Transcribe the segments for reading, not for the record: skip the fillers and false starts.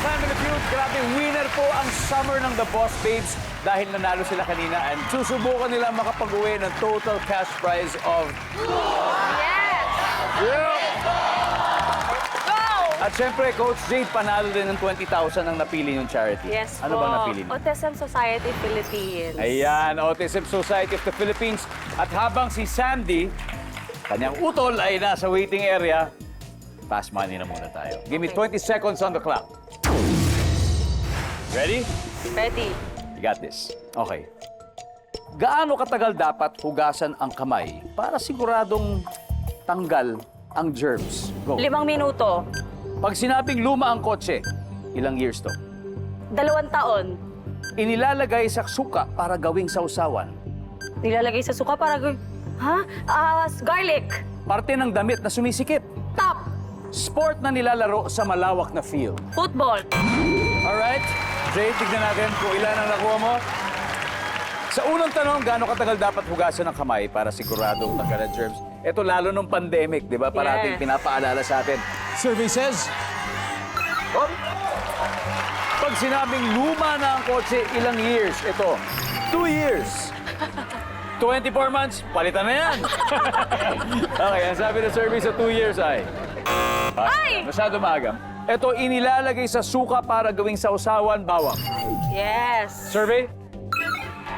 Family Feud, grabe winner po ang summer ng The Boss Babes dahil nanalo sila kanina and susubukan nila makapag-uwi ng total cash prize of... Yes! Yeah. Go! At syempre, Coach Jade, panalo din ng 20,000 ang napili yung charity. Yes Ano po. bang napili niyo? Autism Society Philippines. Ayan, Autism Society of the Philippines. At habang si Sandy, kanyang utol ay nasa waiting area, fast money na muna tayo. Give me 20 seconds on the clock. Ready? Ready. You got this. Okay. Gaano katagal dapat hugasan ang kamay para siguradong tanggal ang germs? Go. 5 minuto. Pag sinabing luma ang kotse, ilang years to? 2 taon. Inilalagay sa suka para gawing sausawan. Nilalagay sa suka para Ha? Garlic. Parte ng damit na sumisikip. Top. Sport na nilalaro sa malawak na field. Football. Alright? Jay, tignan natin kung ilan ang nakuha mo. Sa unang tanong, gaano katagal dapat hugasan ng kamay para siguradong tanggal ang germs? Ito lalo nung pandemic, di ba? Parating Yes. pinapaalala sa atin. Survey says... Oh. Pag sinabing luma na ang kotse, ilang years? Ito, 2 years. 24 months, palitan na yan. Okay, ang sabi ng survey sa 2 years ay... Ay! Masyado maagam. Ito, inilalagay sa suka para gawing sausawan, bawang. Yes. Survey?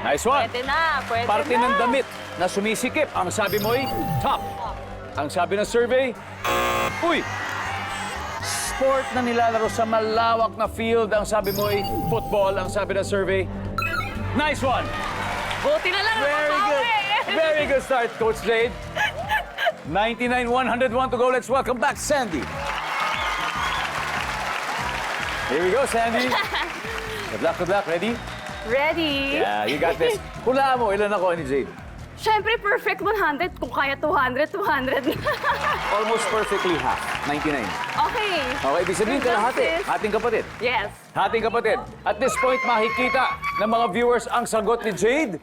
Nice one. Pwede na. Pwede Parte na. ng damit na sumisikip. Ang sabi mo ay top. Ang sabi ng survey, uy! Sport na nilalaro sa malawak na field. Ang sabi mo ay football. Ang sabi ng survey, nice one. Buti na lang. Very good. Very good start, Coach Jade. 99-101 to go. Let's welcome back Sandy. Here we go, Sandy. Good luck, good luck. Ready? Ready? Yeah, you got this. Hulaan mo, ilan ako ni Jade? Siyempre, perfect 100. Kung kaya 200, 200 na. Almost perfectly half. 99. Okay. Okay, ibig sabihin Good kalahati. sis. Hating kapatid. Yes. Hating kapatid. At this point, makikita ng mga viewers ang sagot ni Jade.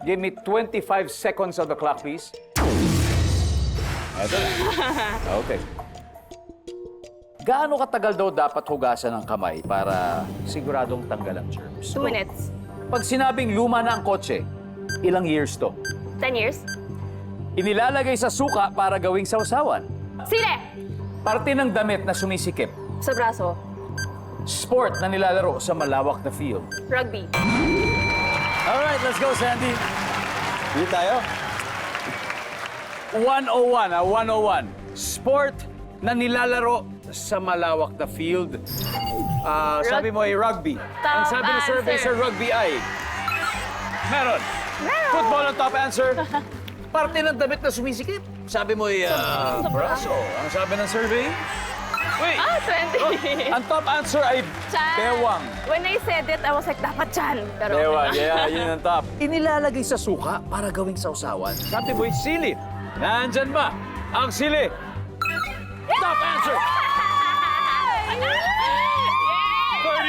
Give me 25 seconds on the clock, please. Eto na. Okay. Gaano katagal daw dapat hugasan ang kamay para siguradong tanggal ang germs? 2 minutes. Pag sinabing luma na ang kotse, ilang years to? 10 years. Inilalagay sa suka para gawing sausawan. Sile. Parte ng damit na sumisikip. Sa braso. Sport na nilalaro sa malawak na field. Rugby. Alright, let's go, Sandy. Dito tayo. 101, 101. Sport na nilalaro sa malawak na field. Sabi mo ay rugby. Ang Top sabi ng survey answer. sa rugby ay... Meron. Football ang top answer. Parte ng damit na sumisikip. Sabi mo ay braso. Ang sabi ng survey? Wait. 20. Ang top answer ay Chan. bewang. When I said it, I was like, dapat chan. Pero Bewang, yeah, yun ang top. Inilalagay sa suka para gawing sausawan. Sabi mo'y sili. Nandyan ba ang sili? Top answer!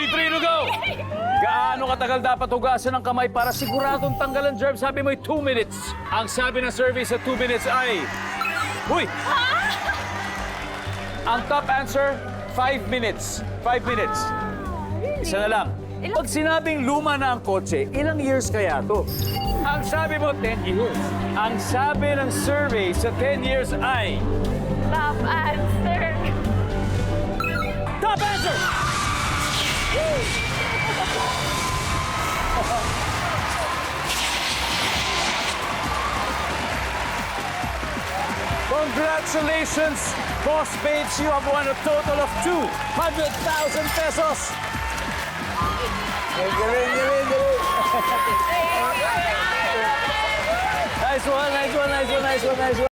33 to go! Gaano katagal dapat hugasan ang kamay para siguradong tanggalan germs? Sabi mo'y 2 minutes. Ang sabi ng survey sa 2 minutes ay... Uy! Ang top answer, 5 minutes. 5 minutes. Isa na lang. Pag sinabing luma na ang kotse, ilang years kaya to? Ang sabi mo, 10 years. Ang sabi ng survey sa 10 years ay... Top answer. Top answer! Congratulations, Boss Babes. You have won a total of 200,000 pesos. Galing. Nice one.